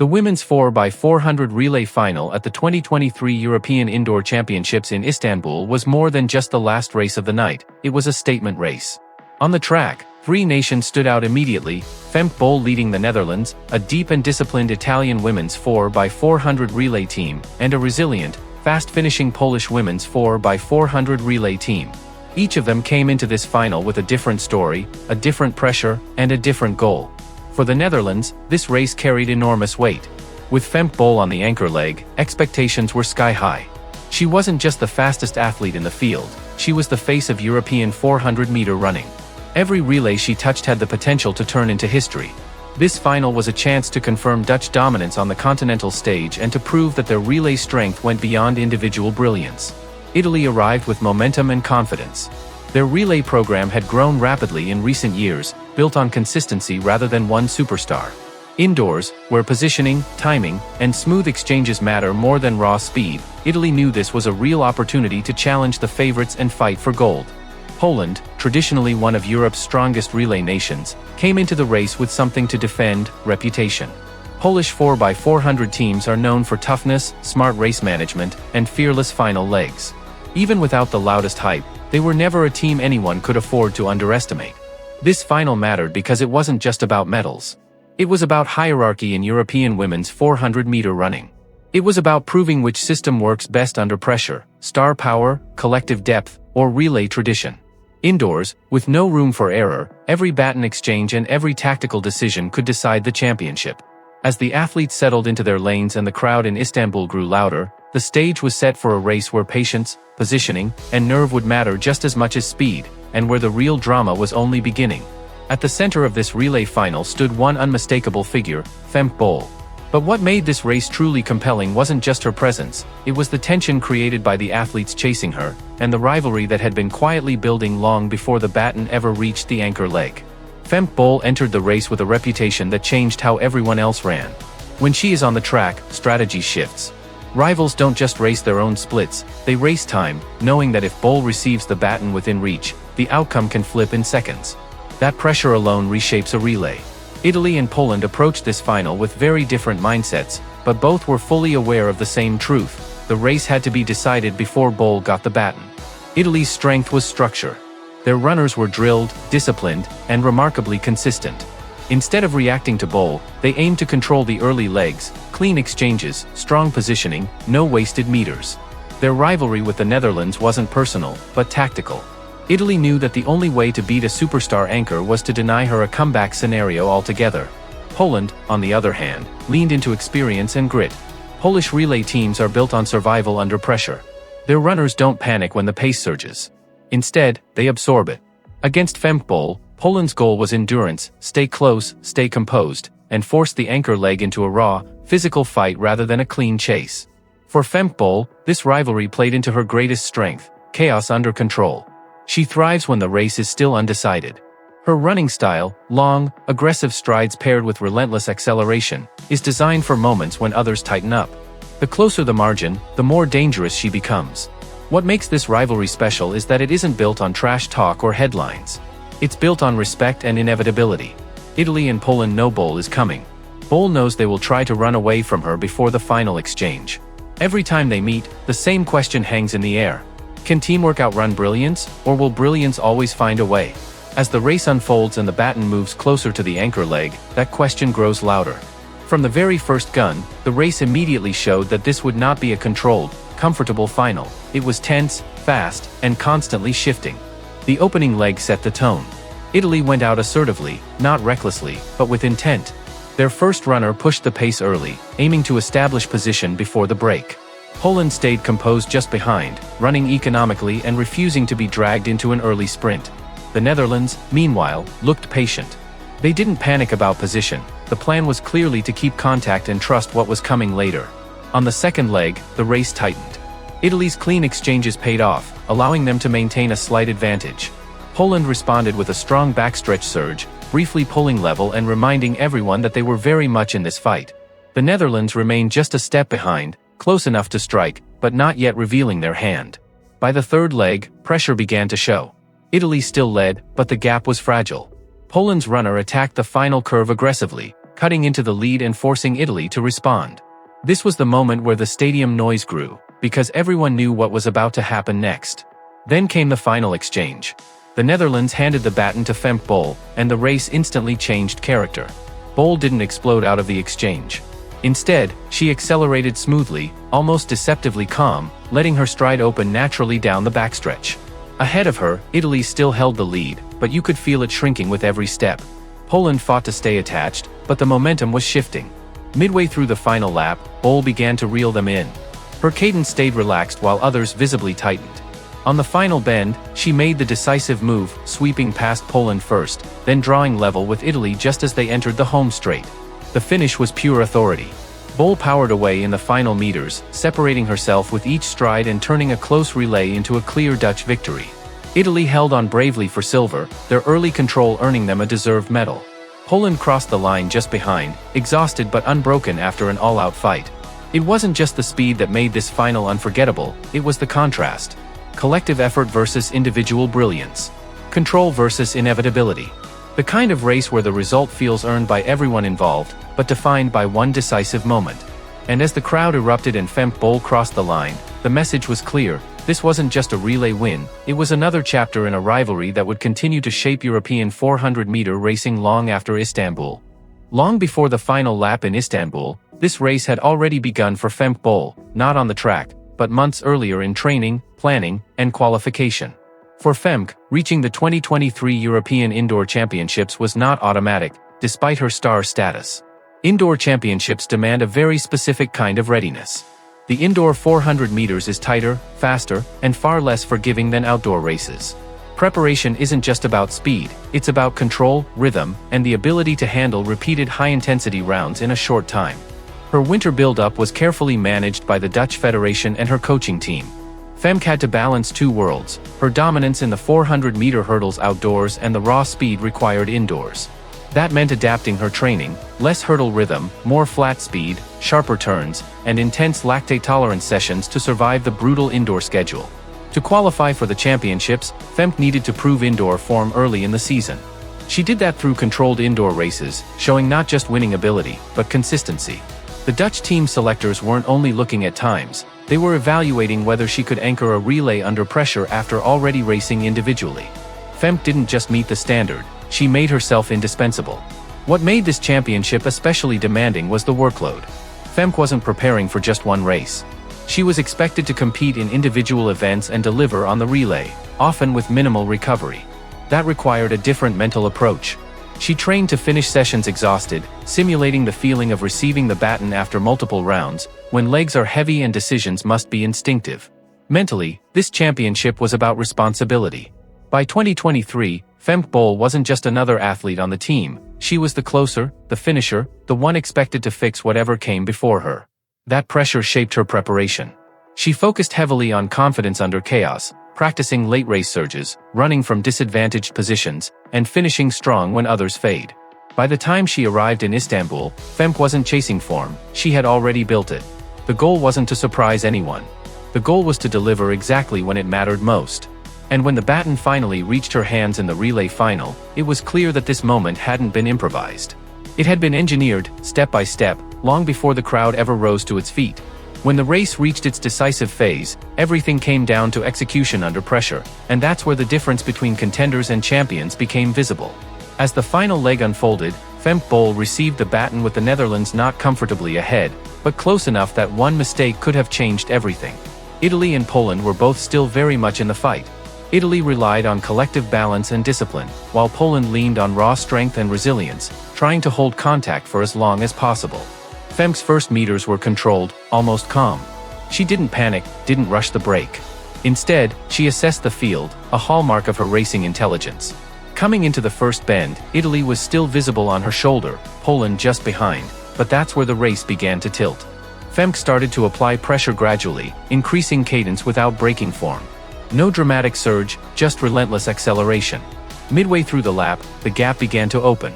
The women's 4x400 relay final at the 2023 European Indoor Championships in Istanbul was more than just the last race of the night, it was a statement race. On the track, three nations stood out immediately: Femke Bol leading the Netherlands, a deep and disciplined Italian women's 4x400 relay team, and a resilient, fast-finishing Polish women's 4x400 relay team. Each of them came into this final with a different story, a different pressure, and a different goal. For the Netherlands, this race carried enormous weight. With Femke Bol on the anchor leg, expectations were sky-high. She wasn't just the fastest athlete in the field, she was the face of European 400-meter running. Every relay she touched had the potential to turn into history. This final was a chance to confirm Dutch dominance on the continental stage and to prove that their relay strength went beyond individual brilliance. Italy arrived with momentum and confidence. Their relay program had grown rapidly in recent years, built on consistency rather than one superstar. Indoors, where positioning, timing, and smooth exchanges matter more than raw speed, Italy knew this was a real opportunity to challenge the favorites and fight for gold. Poland, traditionally one of Europe's strongest relay nations, came into the race with something to defend: reputation. Polish 4x400 teams are known for toughness, smart race management, and fearless final legs. Even without the loudest hype, they were never a team anyone could afford to underestimate. This final mattered because it wasn't just about medals. It was about hierarchy in European women's 400-meter running. It was about proving which system works best under pressure: star power, collective depth, or relay tradition. Indoors, with no room for error, every baton exchange and every tactical decision could decide the championship. As the athletes settled into their lanes and the crowd in Istanbul grew louder, the stage was set for a race where patience, positioning, and nerve would matter just as much as speed, and where the real drama was only beginning. At the center of this relay final stood one unmistakable figure: Femke Bol. But what made this race truly compelling wasn't just her presence, it was the tension created by the athletes chasing her, and the rivalry that had been quietly building long before the baton ever reached the anchor leg. Femke Bol entered the race with a reputation that changed how everyone else ran. When she is on the track, strategy shifts. Rivals don't just race their own splits, they race time, knowing that if Bol receives the baton within reach, the outcome can flip in seconds. That pressure alone reshapes a relay. Italy and Poland approached this final with very different mindsets, but both were fully aware of the same truth: the race had to be decided before Bol got the baton. Italy's strength was structure. Their runners were drilled, disciplined, and remarkably consistent. Instead of reacting to Bol, they aimed to control the early legs: clean exchanges, strong positioning, no wasted meters. Their rivalry with the Netherlands wasn't personal, but tactical. Italy knew that the only way to beat a superstar anchor was to deny her a comeback scenario altogether. Poland, on the other hand, leaned into experience and grit. Polish relay teams are built on survival under pressure. Their runners don't panic when the pace surges. Instead, they absorb it. Against Femke Bol, Poland's goal was endurance: stay close, stay composed, and force the anchor leg into a raw, physical fight rather than a clean chase. For Femke Bol, this rivalry played into her greatest strength: chaos under control. She thrives when the race is still undecided. Her running style, long, aggressive strides paired with relentless acceleration, is designed for moments when others tighten up. The closer the margin, the more dangerous she becomes. What makes this rivalry special is that it isn't built on trash talk or headlines. It's built on respect and inevitability. Italy and Poland know Bol is coming. Bol knows they will try to run away from her before the final exchange. Every time they meet, the same question hangs in the air: can teamwork outrun brilliance, or will brilliance always find a way? As the race unfolds and the baton moves closer to the anchor leg, that question grows louder. From the very first gun, the race immediately showed that this would not be a controlled, comfortable final. It was tense, fast, and constantly shifting. The opening leg set the tone. Italy went out assertively, not recklessly, but with intent. Their first runner pushed the pace early, aiming to establish position before the break. Poland stayed composed just behind, running economically and refusing to be dragged into an early sprint. The Netherlands, meanwhile, looked patient. They didn't panic about position. The plan was clearly to keep contact and trust what was coming later. On the second leg, the race tightened. Italy's clean exchanges paid off, allowing them to maintain a slight advantage. Poland responded with a strong backstretch surge, briefly pulling level and reminding everyone that they were very much in this fight. The Netherlands remained just a step behind, close enough to strike, but not yet revealing their hand. By the third leg, pressure began to show. Italy still led, but the gap was fragile. Poland's runner attacked the final curve aggressively, cutting into the lead and forcing Italy to respond. This was the moment where the stadium noise grew, because everyone knew what was about to happen next. Then came the final exchange. The Netherlands handed the baton to Femke Bol, and the race instantly changed character. Bol didn't explode out of the exchange. Instead, she accelerated smoothly, almost deceptively calm, letting her stride open naturally down the backstretch. Ahead of her, Italy still held the lead, but you could feel it shrinking with every step. Poland fought to stay attached, but the momentum was shifting. Midway through the final lap, Bol began to reel them in. Her cadence stayed relaxed while others visibly tightened. On the final bend, she made the decisive move, sweeping past Poland first, then drawing level with Italy just as they entered the home straight. The finish was pure authority. Bol powered away in the final meters, separating herself with each stride and turning a close relay into a clear Dutch victory. Italy held on bravely for silver, their early control earning them a deserved medal. Poland crossed the line just behind, exhausted but unbroken after an all-out fight. It wasn't just the speed that made this final unforgettable, it was the contrast. Collective effort versus individual brilliance. Control versus inevitability. The kind of race where the result feels earned by everyone involved, but defined by one decisive moment. And as the crowd erupted and Femke Bol crossed the line, the message was clear: this wasn't just a relay win, it was another chapter in a rivalry that would continue to shape European 400-meter racing long after Istanbul. Long before the final lap in Istanbul, this race had already begun for Femke Bol, not on the track, but months earlier in training, planning, and qualification. For Femke, reaching the 2023 European Indoor Championships was not automatic, despite her star status. Indoor championships demand a very specific kind of readiness. The indoor 400 meters is tighter, faster, and far less forgiving than outdoor races. Preparation isn't just about speed, it's about control, rhythm, and the ability to handle repeated high-intensity rounds in a short time. Her winter build-up was carefully managed by the Dutch Federation and her coaching team. Femke had to balance two worlds: her dominance in the 400-meter hurdles outdoors and the raw speed required indoors. That meant adapting her training: less hurdle rhythm, more flat speed, sharper turns, and intense lactate tolerance sessions to survive the brutal indoor schedule. To qualify for the championships, Femke needed to prove indoor form early in the season. She did that through controlled indoor races, showing not just winning ability, but consistency. The Dutch team selectors weren't only looking at times, they were evaluating whether she could anchor a relay under pressure after already racing individually. Femke didn't just meet the standard, she made herself indispensable. What made this championship especially demanding was the workload. Femke wasn't preparing for just one race. She was expected to compete in individual events and deliver on the relay, often with minimal recovery. That required a different mental approach. She trained to finish sessions exhausted, simulating the feeling of receiving the baton after multiple rounds, when legs are heavy and decisions must be instinctive. Mentally, this championship was about responsibility. By 2023, Femke Bol wasn't just another athlete on the team, she was the closer, the finisher, the one expected to fix whatever came before her. That pressure shaped her preparation. She focused heavily on confidence under chaos, practicing late race surges, running from disadvantaged positions, and finishing strong when others fade. By the time she arrived in Istanbul, Femke wasn't chasing form, she had already built it. The goal wasn't to surprise anyone. The goal was to deliver exactly when it mattered most. And when the baton finally reached her hands in the relay final, it was clear that this moment hadn't been improvised. It had been engineered, step by step, long before the crowd ever rose to its feet. When the race reached its decisive phase, everything came down to execution under pressure, and that's where the difference between contenders and champions became visible. As the final leg unfolded, Femke Bol received the baton with the Netherlands not comfortably ahead, but close enough that one mistake could have changed everything. Italy and Poland were both still very much in the fight. Italy relied on collective balance and discipline, while Poland leaned on raw strength and resilience, trying to hold contact for as long as possible. Femke's first meters were controlled, almost calm. She didn't panic, didn't rush the break. Instead, she assessed the field, a hallmark of her racing intelligence. Coming into the first bend, Italy was still visible on her shoulder, Poland just behind, but that's where the race began to tilt. Femke started to apply pressure gradually, increasing cadence without breaking form. No dramatic surge, just relentless acceleration. Midway through the lap, the gap began to open.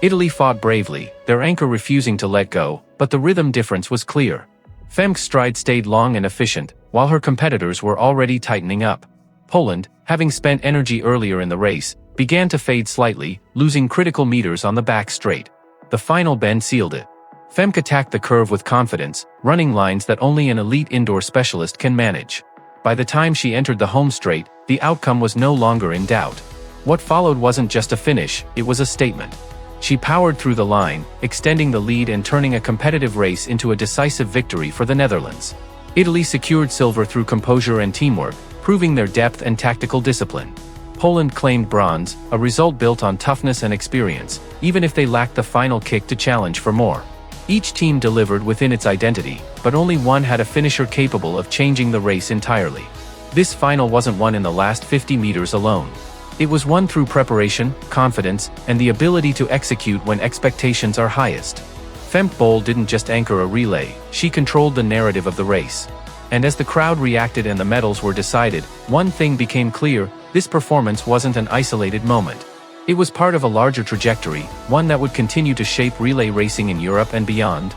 Italy fought bravely, their anchor refusing to let go, but the rhythm difference was clear. Femke's stride stayed long and efficient, while her competitors were already tightening up. Poland, having spent energy earlier in the race, began to fade slightly, losing critical meters on the back straight. The final bend sealed it. Femke attacked the curve with confidence, running lines that only an elite indoor specialist can manage. By the time she entered the home straight, the outcome was no longer in doubt. What followed wasn't just a finish, it was a statement. She powered through the line, extending the lead and turning a competitive race into a decisive victory for the Netherlands. Italy secured silver through composure and teamwork, proving their depth and tactical discipline. Poland claimed bronze, a result built on toughness and experience, even if they lacked the final kick to challenge for more. Each team delivered within its identity, but only one had a finisher capable of changing the race entirely. This final wasn't won in the last 50 meters alone. It was won through preparation, confidence, and the ability to execute when expectations are highest. Femke Bol didn't just anchor a relay, she controlled the narrative of the race. And as the crowd reacted and the medals were decided, one thing became clear: this performance wasn't an isolated moment. It was part of a larger trajectory, one that would continue to shape relay racing in Europe and beyond.